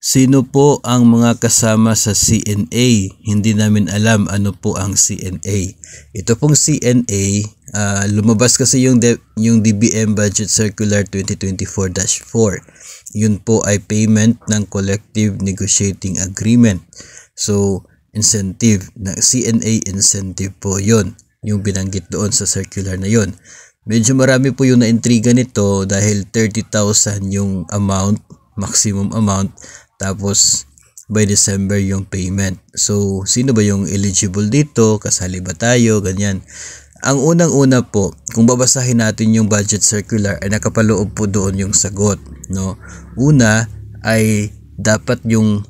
Sino po ang mga kasama sa CNA? Hindi namin alam ano po ang CNA. Ito pong CNA, lumabas kasi yung DBM Budget Circular 2024-4. Yun po ay payment ng Collective Negotiating Agreement. So, incentive, CNA incentive po yun, yung binanggit doon sa circular na yun. Medyo marami po yung naintriga nito dahil 30,000 yung amount, maximum amount, tapos by December yung payment. So, sino ba yung eligible dito? Kasali ba tayo? Ganyan. Ang unang-una po, kung babasahin natin yung budget circular, ay nakapaloob po doon yung sagot, no? Una ay dapat yung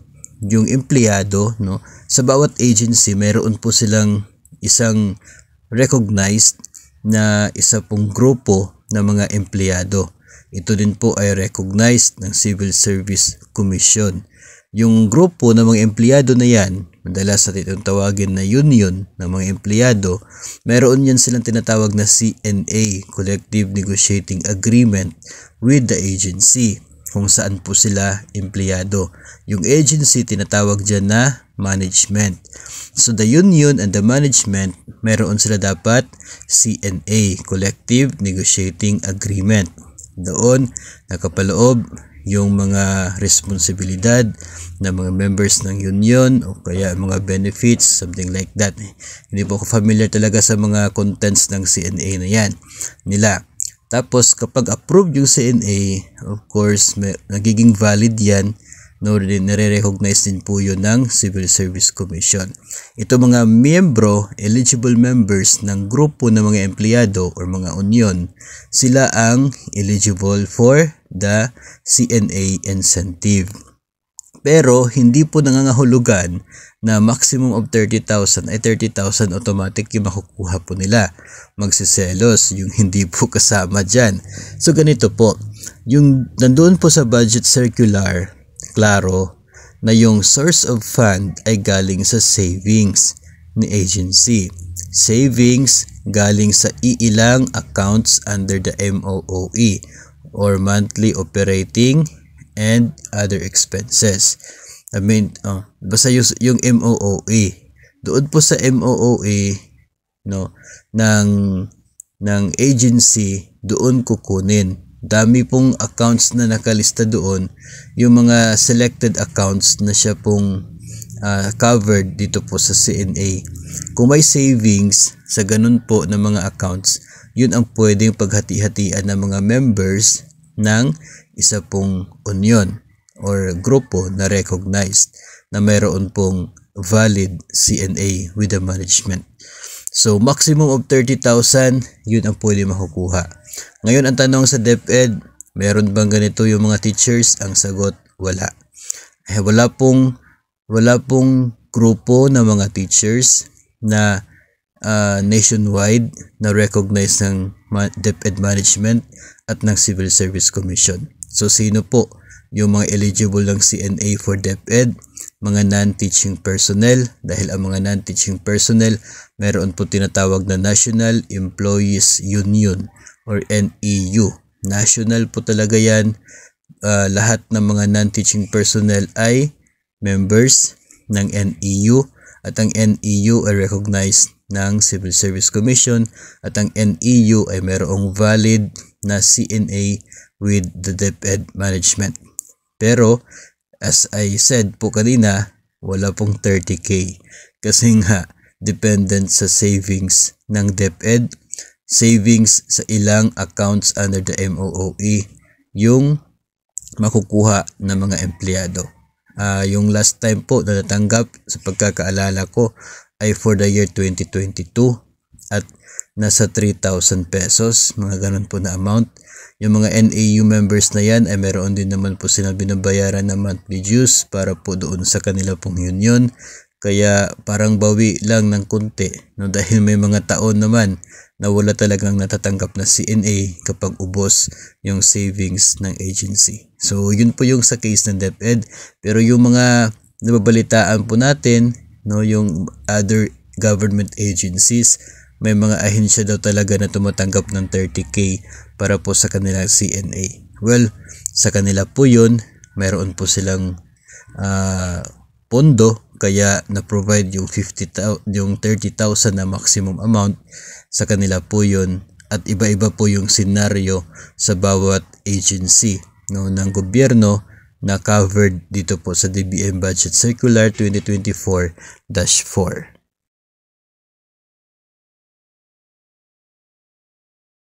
empleyado, no? Sa bawat agency, meron po silang isang recognized na isa pong grupo ng mga empleyado. Ito din po ay recognized ng Civil Service Commission. Yung grupo ng mga empleyado na yan, madalas natin tawagin na union ng mga empleyado, meron yan silang tinatawag na CNA, Collective Negotiating Agreement with the agency, kung saan po sila empleyado. Yung agency, tinatawag dyan na management. So the union and the management, meron sila dapat CNA, Collective Negotiating Agreement. Doon nakapaloob yung mga responsibilidad ng mga members ng union o kaya mga benefits, something like that. Hindi po ako familiar talaga sa mga contents ng CNA na yan nila. Tapos kapag approve yung CNA, of course nagiging valid yan, no, nare-recognize din po yun ng Civil Service Commission. Ito mga miyembro, eligible members ng grupo ng mga empleyado o mga union, sila ang eligible for the CNA incentive. Pero hindi po nangangahulugan na maximum of 30,000 ay 30,000 automatic yung makukuha po nila. Magsiselos yung hindi po kasama dyan. So ganito po, yung nandoon po sa budget circular, klaro na yung source of fund ay galing sa savings ni agency. Savings galing sa iilang accounts under the MOOE or monthly operating and other expenses. I mean, basta yung MOOE. Doon po sa MOOE, no, ng agency, doon kukunin. Dami pong accounts na nakalista doon, yung mga selected accounts na siya pong covered dito po sa CNA. Kung may savings sa ganun po ng mga accounts, yun ang pwedeng paghati-hatian ng mga members ng isa pong union or grupo na recognized na mayroon pong valid CNA with the management. So, maximum of 30,000, yun ang pwede makukuha. Ngayon, ang tanong sa DepEd, meron bang ganito yung mga teachers? Ang sagot, wala. Wala pong grupo ng mga teachers na nationwide na recognized ng DepEd Management at ng Civil Service Commission. So, sino po yung mga eligible ng CNA for DepEd? Mga non-teaching personnel, dahil ang mga non-teaching personnel meron po tinatawag na National Employees Union or NEU. National po talaga yan. Lahat ng mga non-teaching personnel ay members ng NEU at ang NEU ay recognized ng Civil Service Commission at ang NEU ay mayroong valid na CNA with the DepEd Management. Pero as I said po kanina, wala pong 30K kasi nga dependent sa savings ng DepEd, savings sa ilang accounts under the MOOE yung makukuha ng mga empleyado. Yung last time po na natanggap sa pagkakaalala ko ay for the year 2022 at nasa 3,000 pesos, mga ganun po na amount. Yung mga NAU members na yan ay meron din naman po silang binabayaran na monthly dues para po doon sa kanila pong union. Kaya parang bawi lang ng kunti, no? Dahil may mga taon naman na wala talagang natatanggap na CNA kapag ubos yung savings ng agency. So yun po yung sa case ng DepEd. Pero yung mga nababalitaan po natin, no, yung other government agencies, may mga ahensya daw talaga na tumatanggap ng 30K para po sa kanilang CNA. Well, sa kanila po yun, mayroon po silang pondo, kaya na-provide yung 30,000 na maximum amount sa kanila po yun, at iba-iba po yung senaryo sa bawat agency ng gobyerno na covered dito po sa DBM Budget Circular 2024-4.